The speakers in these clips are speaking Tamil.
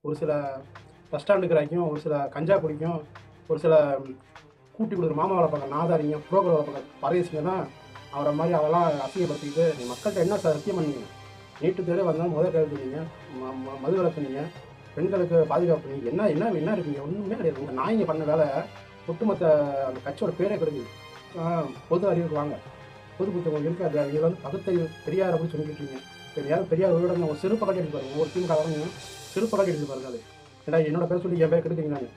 ஒரு சில பஸ் ஸ்டாண்டுக்கு வரைக்கும், ஒரு சில கஞ்சா குடிக்கும், ஒரு சில கூட்டி கொடுக்குற மாமா வேலை பார்க்குற நாதாரிங்க, புரோக்கர் வேலை பார்க்குற பரதேசிங்க தான் அவரை மாதிரி அதெல்லாம் அசிங்கப்படுத்திக்கிட்டு நீ மக்கள்கிட்ட என்ன சத்தியம் பண்ணீங்க? நீட்டு தேர்வு வந்தாலும் முதல் கேள்வி சொன்னீங்க, மது விலக்குனீங்க, பெண்களுக்கு பாதுகாப்பு நீங்க என்ன என்ன என்ன இருக்குங்க? ஒன்றுமே கிடையாது. உங்கள் நாய்ங்க பண்ண வேலை ஒட்டுமொத்த அந்த கட்சியோட பேரே கெடுக்குது. பொது அறிவுக்கு வாங்க, பொது புத்தகம் இருக்காது. இதில் வந்து பகுத்தறிவு பெரியார் அப்படின்னு சொல்லிட்டு இருக்கீங்க. யாரும் பெரியார் விட ஒரு சிறு பக்கம் எடுத்து பாருங்க. ஒரு டீம் காரணங்க சிறு பக்கம் எடுத்து பாருங்க. அது ஏன்னா என்னோட பேர் சொல்லி என் பேர் கெடுக்குறீங்க.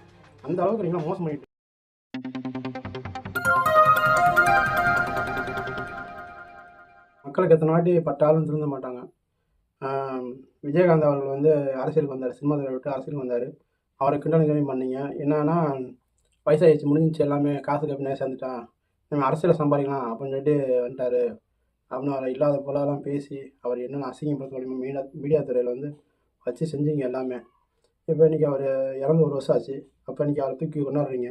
அந்த அளவுக்கு நீங்களும் மோசம் பண்ணிட்டு மக்களுக்கு எத்தனை வாட்டி பட்டாலும் திருந்த மாட்டாங்க. விஜயகாந்த் அவர்கள் வந்து அரசியலுக்கு வந்தார், சினிமா துறையை விட்டு அரசியலுக்கு வந்தார். அவரை கிண்டல் கேள்வி பண்ணீங்க. என்னன்னா வயசாகிடுச்சு, முடிஞ்சிச்சு, எல்லாமே காசு கப்பினே சேர்ந்துட்டான், நம்ம அரசியலை சம்பாதிக்கலாம் அப்படின்னு சொல்லிட்டு வந்துட்டார் அப்படின்னு அவரை இல்லாத போலலாம் பேசி அவர் என்னென்ன அசிங்கப்படுத்த முடியுமோ மீடியா துறையில் வந்து வச்சு செஞ்சீங்க எல்லாமே. இப்போ இன்றைக்கி அவர் இறந்து 1 வருஷம் ஆச்சு. அப்போ இன்றைக்கி அவரை தூக்கி கொண்டாடுறீங்க.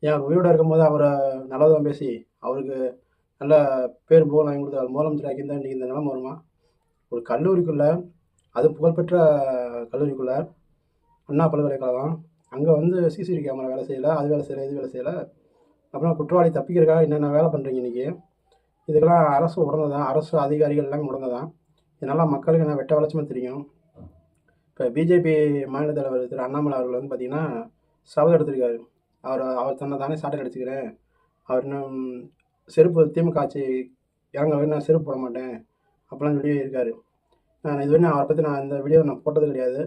ஏன் அவர் உயிரோடு இருக்கும்போது அவரை நல்லதான் பேசி அவருக்கு நல்ல பேர் புகழ் வாங்கி கொடுத்து அவர் முதலமைச்சர் ஆக்கியிருந்தால் இன்றைக்கி இந்த நிலைமை வருமா? ஒரு கல்லூரிக்குள்ளே, அது புகழ்பெற்ற கல்லூரிக்குள்ளே, அண்ணா பல்கலைக்கழகம், அங்கே வந்து சிசிடிவி கேமரா வேலை செய்யலை, அது வேலை செய்யலை, இது வேலை செய்யலை. அப்புறம் குற்றவாளி தப்பிக்கிறதுக்காக என்னென்ன வேலை பண்ணுறீங்க இன்றைக்கி? இதுக்கெல்லாம் அரசு உடனதான், அரசு அதிகாரிகள் எல்லாமே உடனதான். இதனால் மக்களுக்கு என்ன வெட்ட வளர்ச்சியுமே தெரியும். இப்போ பிஜேபி மாநில தலைவர் திரு அண்ணாமலை அவர்கள் வந்து பார்த்திங்கன்னா சபதம் எடுத்திருக்காரு. அவர் தன்னை தானே சாட்டை அடிச்சுக்கிறேன், அவர் இன்னும் செருப்பு திமுக ஆட்சி இறங்க நான் செருப்பு போட மாட்டேன் அப்படிலாம் சொல்லி இருக்காரு. இதுவரை அவரை பற்றி நான் இந்த வீடியோ நான் போட்டது கிடையாது.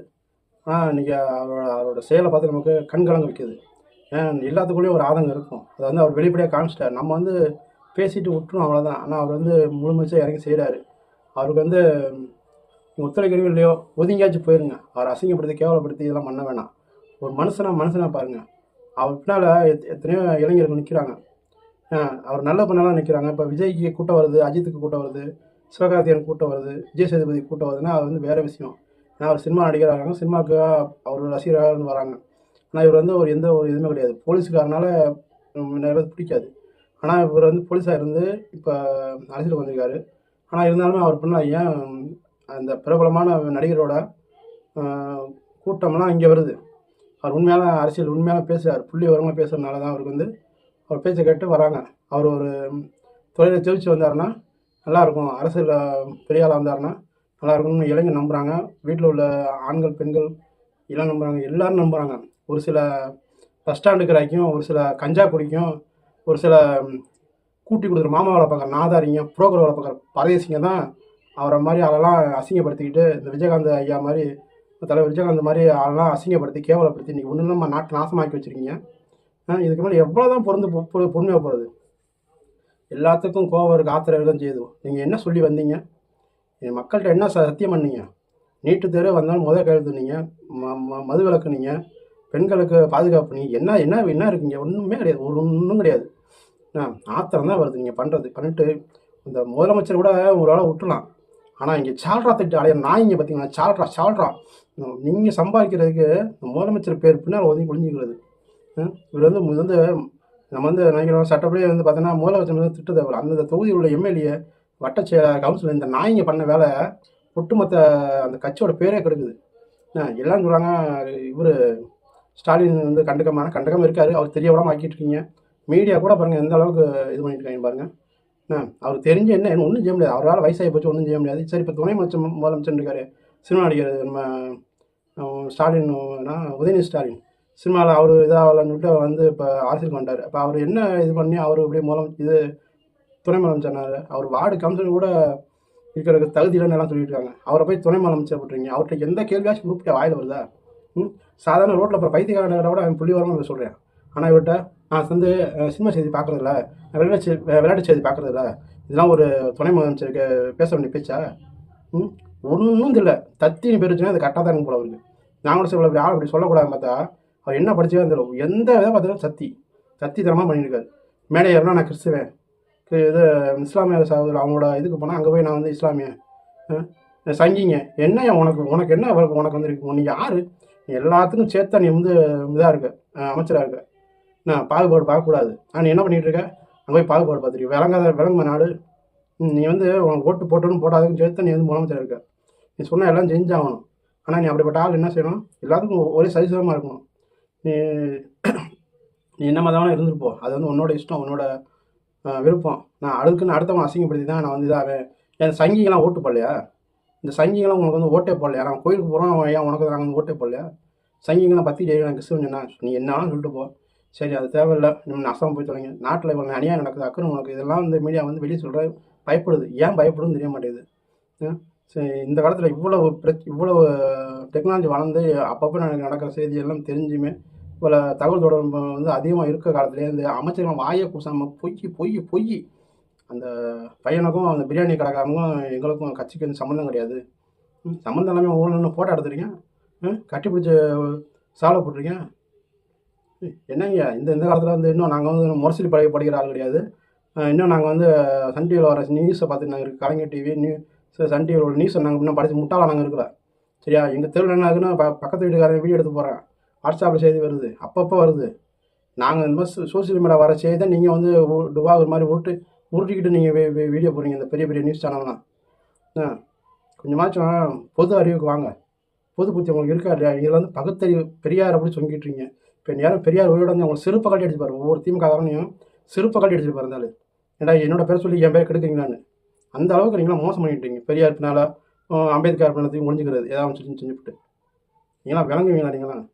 ஆனால் இன்றைக்கி அவரோட செயலை பார்த்து நமக்கு கண்கலங்க வைக்குது. ஏன் எல்லாத்துக்குள்ளேயும் ஒரு ஆதங்கம் இருக்கும். அதை வந்து அவர் வெளிப்படையாக காமிச்சிட்டார். நம்ம வந்து பேசிட்டு விட்டுரும் அவ்வளோதான். ஆனால் அவர் வந்து முழுமையாக இறங்கி செய்கிறாரு. அவருக்கு வந்து ஒத்துழைக்கிறீங்க இல்லையோ, ஒதுங்கியாச்சும் போயிருங்க. அவர் அசிங்கப்படுத்தி கேவலப்படுத்தி இதெல்லாம் பண்ண வேணாம். ஒரு மனுஷனாக பாருங்கள். அவர் பின்னால் எத்தனையோ இளைஞர்கள் நிற்கிறாங்க. அவர் நல்ல பண்ணலாம் நிற்கிறாங்க. இப்போ விஜய்க்கு கூட்டம் வருது, அஜித்துக்கு கூட்டம் வருது, சிவகார்த்திகேயன் கூட்டம் வருது, விஜய் சேதுபதி கூட்டம் வருதுன்னா அது வந்து வேறு விஷயம். ஏன்னா அவர் சினிமா நடிகராக, சினிமாவுக்கு அவர் ரசிகராக இருந்து வராங்க. ஆனால் இவர் வந்து ஒரு எந்த ஒரு இதுவுமே கிடையாது. போலீஸுக்காரனால நிறைய பேர் பிடிக்காது. ஆனால் இவர் வந்து போலீஸாக இருந்து இப்போ அரசியலுக்கு வந்திருக்காரு. ஆனால் இருந்தாலுமே அவர் பின்னால் ஏன் அந்த பிரபலமான நடிகரோட கூட்டம்லாம் இங்கே வருது. அவர் உண்மையான அரசியல் உண்மையான பேசுகிறார், புள்ளி வரமாக பேசுகிறதுனால தான் அவருக்கு வந்து அவர் பேச்சை கேட்டு வராங்க. அவர் ஒரு தொழிலை ஜெயிச்சு வந்தாருன்னா நல்லாயிருக்கும், அரசியலில் பெரிய ஆளாக வந்தாருன்னா நல்லாயிருக்கும்னு இளைஞர் நம்புகிறாங்க. வீட்டில் உள்ள ஆண்கள் பெண்கள் எல்லாம் நம்புகிறாங்க, எல்லோரும் நம்புகிறாங்க. ஒரு சில பஸ் ஸ்டாண்டுக்கு வரைக்கும், ஒரு சில கஞ்சா குடிக்கும், ஒரு சில கூட்டி கொடுக்குற மாமா வேலை பார்க்குற நாதாரிங்க, புரோக்கர் வேலை பார்க்குற பரதேசிங்க தான் அவரை மாதிரி அதெல்லாம் அசிங்கப்படுத்திக்கிட்டு, இந்த விஜயகாந்த் ஐயா மாதிரி, தலைவர் விஜயகாந்த் மாதிரி அதெல்லாம் அசிங்கப்படுத்தி கேவலப்படுத்தி இன்றைக்கி ஒன்றும் இல்லாமல் நாட்டை நாசமாக்கி வச்சுருக்கீங்க. இதுக்கு மேலே எவ்வளோ தான் பொறுமையாக போகிறது? எல்லாத்துக்கும் கோவம் இருக்குது, ஆத்திரம் தான் செய்யுது. நீங்கள் என்ன சொல்லி வந்தீங்க? மக்கள்கிட்ட என்ன சத்தியம் பண்ணீங்க? நீட்டு தேர்வு வந்தாலும் முதல் கேள்வி சொன்னீங்க, மது விலக்குனீங்க, பெண்களுக்கு பாதுகாப்பு நீ என்ன என்ன என்ன இருக்குங்க? ஒன்றுமே கிடையாது, ஒன்றும் கிடையாது. ஆத்திரம் தான் வருது நீங்கள் பண்ணிட்டு. இந்த முதலமைச்சர் கூட ஒரு வேளை விட்டுலாம். ஆனால் இங்கே சால்ரா திட்டு அடைய நாய்ங்க பார்த்தீங்கன்னா, சால்ரா நீங்கள் சம்பாதிக்கிறதுக்கு முதலமைச்சர் பேர் பின்னால் ஒதுங்கி ஒழிஞ்சிக்கிறது. இவர் வந்து நம்ம வந்து நினைக்கிறோம் சட்டப்படியே வந்து பார்த்தீங்கன்னா முதலமைச்சர் வந்து திட்ட தேவை. அந்தந்த தொகுதியில் உள்ள எம்எல்ஏ, வட்டச்செயலாளர், கவுன்சிலர், இந்த நாய்ங்க பண்ண வேலை ஒட்டுமொத்த அந்த கட்சியோட பேரே கெடுக்குது. எல்லாம் சொல்கிறாங்க இவர் ஸ்டாலின் வந்து கண்டுக்காமல் இருக்கார், அவர் தெரிய விடாமல் ஆக்கிட்டு இருக்கீங்க. மீடியா கூட பாருங்கள் எந்த அளவுக்கு இது பண்ணிட்டு இருக்காங்க பாருங்கள். அவர் தெரிஞ்சு என்ன ஒன்றும் செய்ய முடியாது. அவரால் வயசாகி போச்சு, ஒன்றும் செய்ய முடியாது. சரி, இப்போ துணை முதலமைச்சர் இருக்காரு, சினிமா நடிகர் நம்ம ஸ்டாலின்னா உதயநிதி ஸ்டாலின். சினிமாவில் அவர் இதாகலன்னு சொல்லிட்டு வந்து இப்போ அரசியலுக்கு வந்தார். இப்போ அவர் என்ன இது பண்ணி அவர் இப்படி துணை முதலமைச்சர்னார்? அவர் வார்டு கவுன்சிலர் கூட இருக்கிறதுக்கு தகுதியிலன்னு எல்லாம் சொல்லிட்டு இருக்காங்க. அவரை போய் துணை முதலமைச்சர் போட்டுறீங்க. அவர்கிட்ட எந்த கேள்வியாச்சும் குறிப்பிட்ட வாயில் வருதா? சாதாரண ரோட்டில் இப்போ பைத்தியக்காரனை கூட அவன் புள்ளி வரமாக சொல்கிறேன். ஆனால் இவர்கிட்ட நான் வந்து சினிமா செய்தி பார்க்குறதில்ல, விளையாட்டு செய்தி பார்க்குறதில்ல, இதெல்லாம் ஒரு துணை முதலமைச்சருக்கு பேச வேண்டிய பேச்சா? ஒன்றும் இல்லை, தத்தின்னு பேர் வச்சுன்னா அது கரெக்டாக தான் போல அவருக்கு. நான் கூட சொல்ல ஆள் அப்படி சொல்லக்கூடாதுன்னு பார்த்தா அவர் என்ன படிச்சதோ தெரியும். எந்த விதம் பார்த்தாலும் சத்தி தரமாக பண்ணியிருக்காரு. மேலே ஏறினா நான் கிறிஸ்துவேன், இது இஸ்லாமிய சகோதரர் அவங்களோட இதுக்கு போனால் அங்கே போய் நான் வந்து இஸ்லாமிய சங்கிங்க என்ன உனக்கு என்ன உனக்கு வந்துருக்கு? நீ யார்? எல்லாத்துக்கும் சேர்த்தா நீ வந்து இதாக இருக்க, அமைச்சராக இருக்க. நான் பாகுபாடு பார்க்கக்கூடாது. நீ என்ன பண்ணிகிட்டு இருக்க? அங்கே போய் பாகுபாடு பார்த்துருக்க. விளங்குமா நாடு? நீ வந்து உனக்கு ஓட்டு போட்டோன்னு போட்டாதுன்னு சேர்த்து நீ வந்து முதலமைச்சராக இருக்க. நீ சொன்ன எல்லாம் செஞ்சாகணும். ஆனால் நீ அப்படிப்பட்ட ஆள் என்ன செய்யணும், எல்லாத்துக்கும் ஒரே சரிசமமாக இருக்கணும். நீ நீ என்ன மதம் இருந்துட்டு போ, அது வந்து உன்னோட இஷ்டம், உன்னோட விருப்பம். நான் அதுக்குன்னு அடுத்தவன் அசிங்கப்படுத்தி தான் நான் வந்து இதாகவே. என் சங்கிங்கெல்லாம் ஓட்டு போடலையா? இந்த சங்கிங்கெல்லாம் உனக்கு வந்து ஓட்டே போடலையா? நான் கோயிலுக்கு போகிறோம், ஏன் உனக்கு நாங்கள் வந்து ஓட்டே போடலையா? சங்கிங்கெல்லாம் பற்றி டெய்லி நான் கிறிஸ்துவன் சொன்னா நீ என்னாலும் சொல்லிட்டு போ. சரி, அது தேவையில்லை, நம்ம நஷ்டம் போய் தொலைங்க. நாட்டில் இவ்வளோ அநியாயம் நடக்குது, அக்கறை உனக்கு, இதெல்லாம் வந்து மீடியா வந்து வெளியே சொல்கிற பயப்படுது. ஏன் பயப்படுதுன்னு தெரிய மாட்டேங்குது. சரி, இந்த காலத்தில் இவ்வளவு டெக்னாலஜி வளர்ந்து அப்பப்போ எனக்கு நடக்கிற செய்தியெல்லாம் தெரிஞ்சுமே இவ்வளோ தகவல் தொடர்பு வந்து அதிகமாக இருக்க காலத்துலேயே இந்த அமைச்சர்கள் வாயை கூசாமல் பொய் பொய் பொய். அந்த பையனுக்கும் அந்த பிரியாணி கடைக்காரனுக்கும் எங்களுக்கும் கட்சிக்கு வந்து சம்மந்தம் கிடையாது. சம்மந்தம் எல்லாமே ஊழல்னு ஃபோட்டோ எடுத்துறீங்க, கட்டி பிடிச்ச சாலை போட்டுறீங்க. என்னங்க இந்த இந்த காலத்தில் வந்து இன்னும் நாங்கள் வந்து முரசொலி படிக்கிற ஆள் கிடையாது. இன்னும் நாங்கள் வந்து சன் டிவியில் வர நியூஸை பார்த்துட்டு நாங்கள் இருக்குது, கலைஞர் டிவி சன் டிவியோட நியூஸை நாங்கள் இன்னும் படித்து முட்டாளாக நாங்கள் இருக்கல. சரியா, எங்கள் தெருவில் என்ன ஆகுதுன்னா பக்கத்து வீட்டுக்காரன் வீடியோ எடுத்து போகிறேன், வாட்ஸ்அப்பில் செய்தி வருது, அப்பப்போ வருது. நாங்கள் இந்த மாதிரி சோசியல் மீடியா வர செய்தி தான் நீங்கள் வந்து டுவா ஒரு மாதிரி உருட்டிக்கிட்டு நீங்கள் வீடியோ போடுறீங்க, இந்த பெரிய பெரிய நியூஸ் சேனல்லாம். கொஞ்சமாச்சும் பொது அறிவுக்கு வாங்க. பொது புத்தி உங்களுக்கு இருக்கா இல்லையா? இதில் வந்து பகுத்தறிவு பெரியார் அப்படி சொல்லிக்கிட்டு இருக்கீங்க. இப்போ நேரம் பெரியார் உயிரோட வந்து உங்களுக்கு சிறுப்பை கட்டி அடிச்சு பாரு, ஒவ்வொரு திமுககாரனையும் சிறுப்பை கட்டி அடிச்சுட்டு பாருந்தாலும். ஏன்னா என்னோட பேர் சொல்லி என் பேர் கெடுக்குறீங்களான்னு அந்த அளவுக்கு நீங்களாம் மோசம் பண்ணிட்டுருங்க. பெரியார் பின்னால் அம்பேத்கர் பின்னத்தையும் முடிஞ்சுக்கிறது ஏதாவது செஞ்சுவிட்டு நீங்களாம் விளங்குவீங்களா? நீங்களாம்